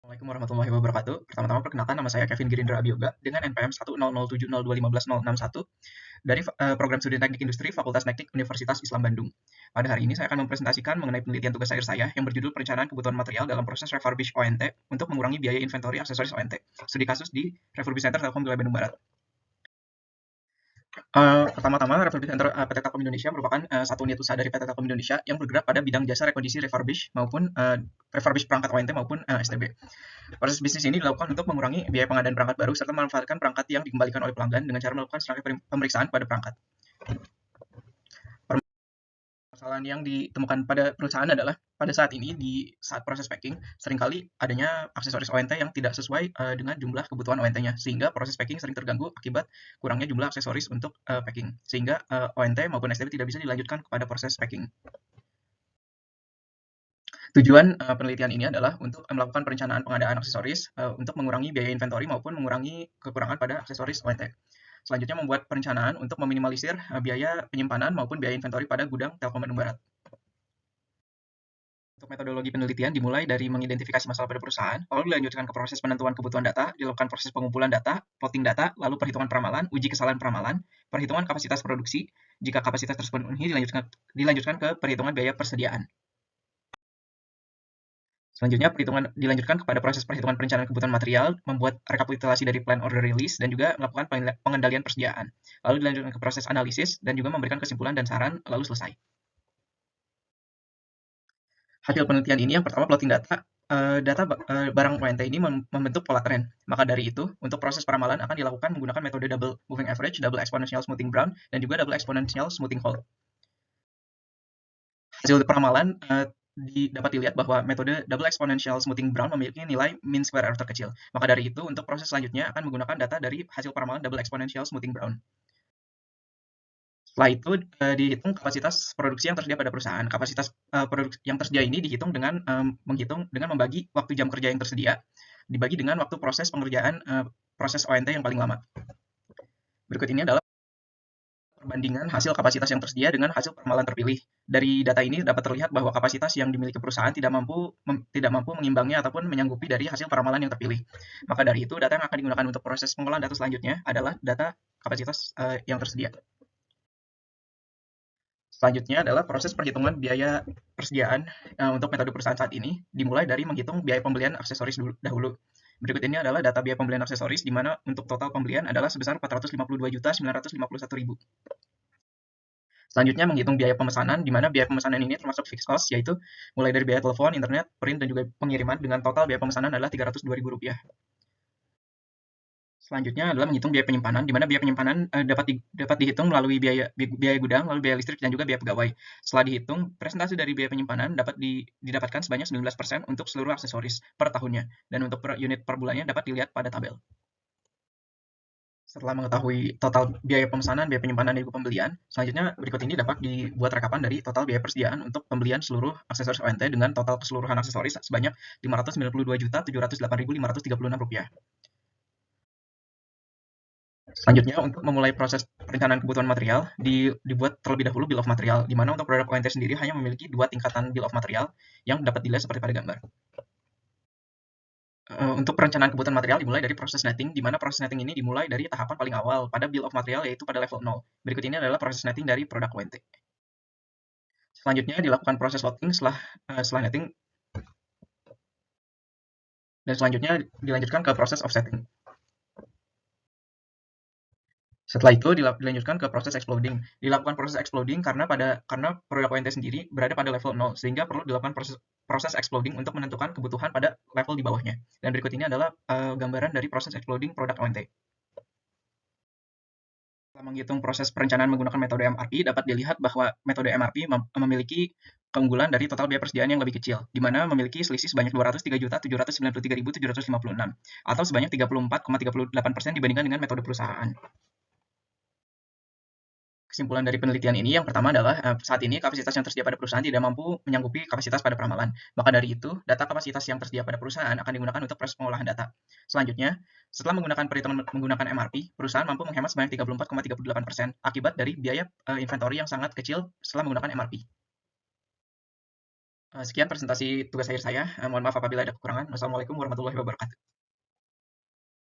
Assalamualaikum warahmatullahi wabarakatuh. Pertama-tama perkenalkan, nama saya Kevin Girindra Abioga dengan NPM 10070215015 dari Program Studi Teknik Industri Fakultas Teknik Universitas Islam Bandung. Pada hari ini saya akan mempresentasikan mengenai penelitian tugas akhir saya yang berjudul Perencanaan Kebutuhan Material dalam Proses Refurbish ONT untuk mengurangi biaya inventory aksesoris ONT. Studi kasus di Refurbish Center Telkom Wilayah Bandung Barat. Pertama-tama, Refurbish Center PT Telkom Indonesia merupakan satu unit usaha dari PT Telkom Indonesia yang bergerak pada bidang jasa rekondisi refurbish maupun refurbish perangkat ONT maupun STB. Proses bisnis ini dilakukan untuk mengurangi biaya pengadaan perangkat baru serta memanfaatkan perangkat yang dikembalikan oleh pelanggan dengan cara melakukan serangkaian pemeriksaan pada perangkat. Permasalahan yang ditemukan pada perusahaan adalah pada saat ini di saat proses packing seringkali adanya aksesoris ONT yang tidak sesuai dengan jumlah kebutuhan ONT-nya sehingga proses packing sering terganggu akibat kurangnya jumlah aksesoris untuk packing sehingga ONT maupun STB tidak bisa dilanjutkan kepada proses packing. Tujuan penelitian ini adalah untuk melakukan perencanaan pengadaan aksesoris untuk mengurangi biaya inventory maupun mengurangi kekurangan pada aksesoris ONT. Selanjutnya membuat perencanaan untuk meminimalisir biaya penyimpanan maupun biaya inventory pada gudang Telkom Bandung Barat. Untuk metodologi penelitian dimulai dari mengidentifikasi masalah pada perusahaan, lalu dilanjutkan ke proses penentuan kebutuhan data, dilakukan proses pengumpulan data, plotting data, lalu perhitungan peramalan, uji kesalahan peramalan, perhitungan kapasitas produksi, jika kapasitas tersebut terpenuhi dilanjutkan ke perhitungan biaya persediaan. Selanjutnya, dilanjutkan kepada proses perhitungan perencanaan kebutuhan material, membuat rekapitulasi dari plan order release, dan juga melakukan pengendalian persediaan. Lalu dilanjutkan ke proses analisis, dan juga memberikan kesimpulan dan saran, lalu selesai. Hasil penelitian ini yang pertama plotting data. Barang ONT ini membentuk pola tren. Maka dari itu, untuk proses peramalan akan dilakukan menggunakan metode double moving average, double exponential smoothing brown, dan juga double exponential smoothing hole. Hasil peramalan dapat dilihat bahwa metode double exponential smoothing brown memiliki nilai mean square error terkecil. Maka dari itu, untuk proses selanjutnya akan menggunakan data dari hasil peramalan double exponential smoothing brown. Setelah itu dihitung kapasitas produksi yang tersedia pada perusahaan. Kapasitas produksi yang tersedia ini dihitung dengan membagi waktu jam kerja yang tersedia dibagi dengan waktu proses pengerjaan proses ONT yang paling lama. Berikut ini adalah perbandingan hasil kapasitas yang tersedia dengan hasil peramalan terpilih. Dari data ini dapat terlihat bahwa kapasitas yang dimiliki perusahaan tidak mampu mengimbangi ataupun menyanggupi dari hasil peramalan yang terpilih. Maka dari itu, data yang akan digunakan untuk proses pengolahan data selanjutnya adalah data kapasitas yang tersedia. Selanjutnya adalah proses perhitungan biaya persediaan untuk metode perusahaan saat ini, dimulai dari menghitung biaya pembelian aksesoris dahulu. Berikut ini adalah data biaya pembelian aksesoris, di mana untuk total pembelian adalah sebesar Rp452.951.000. Selanjutnya menghitung biaya pemesanan, di mana biaya pemesanan ini termasuk fixed cost, yaitu mulai dari biaya telepon, internet, print, dan juga pengiriman, dengan total biaya pemesanan adalah Rp302.000. Selanjutnya adalah menghitung biaya penyimpanan, di mana biaya penyimpanan dapat dihitung melalui biaya gudang, lalu biaya listrik, dan juga biaya pegawai. Setelah dihitung, presentasi dari biaya penyimpanan dapat didapatkan sebanyak 19% untuk seluruh aksesoris per tahunnya, dan untuk per unit per bulannya dapat dilihat pada tabel. Setelah mengetahui total biaya pemesanan, biaya penyimpanan, dan juga pembelian, selanjutnya berikut ini dapat dibuat rekapan dari total biaya persediaan untuk pembelian seluruh aksesoris ONT dengan total keseluruhan aksesoris sebanyak Rp592.708.536. Selanjutnya, untuk memulai proses perencanaan kebutuhan material, dibuat terlebih dahulu bill of material, di mana untuk produk ONT sendiri hanya memiliki 2 tingkatan bill of material yang dapat dilihat seperti pada gambar. Untuk perencanaan kebutuhan material dimulai dari proses netting, di mana proses netting ini dimulai dari tahapan paling awal pada bill of material, yaitu pada level 0. Berikut ini adalah proses netting dari produk ONT. Selanjutnya dilakukan proses loading setelah netting, dan selanjutnya dilanjutkan ke proses offsetting. Setelah itu dilanjutkan ke proses exploding. Dilakukan proses exploding karena produk ONT sendiri berada pada level 0, sehingga perlu dilakukan proses exploding untuk menentukan kebutuhan pada level di bawahnya. Dan berikut ini adalah gambaran dari proses exploding produk ONT. Setelah menghitung proses perencanaan menggunakan metode MRP, dapat dilihat bahwa metode MRP memiliki keunggulan dari total biaya persediaan yang lebih kecil, di mana memiliki selisih sebanyak Rp203.793.756, atau sebanyak 34,38% dibandingkan dengan metode perusahaan. Kesimpulan dari penelitian ini yang pertama adalah saat ini kapasitas yang tersedia pada perusahaan tidak mampu menyanggupi kapasitas pada peramalan. Maka dari itu, data kapasitas yang tersedia pada perusahaan akan digunakan untuk proses pengolahan data. Selanjutnya, setelah menggunakan perhitungan menggunakan MRP, perusahaan mampu menghemat sebanyak 34,38% akibat dari biaya inventory yang sangat kecil setelah menggunakan MRP. Sekian presentasi tugas akhir saya, mohon maaf apabila ada kekurangan. Wassalamualaikum warahmatullahi wabarakatuh.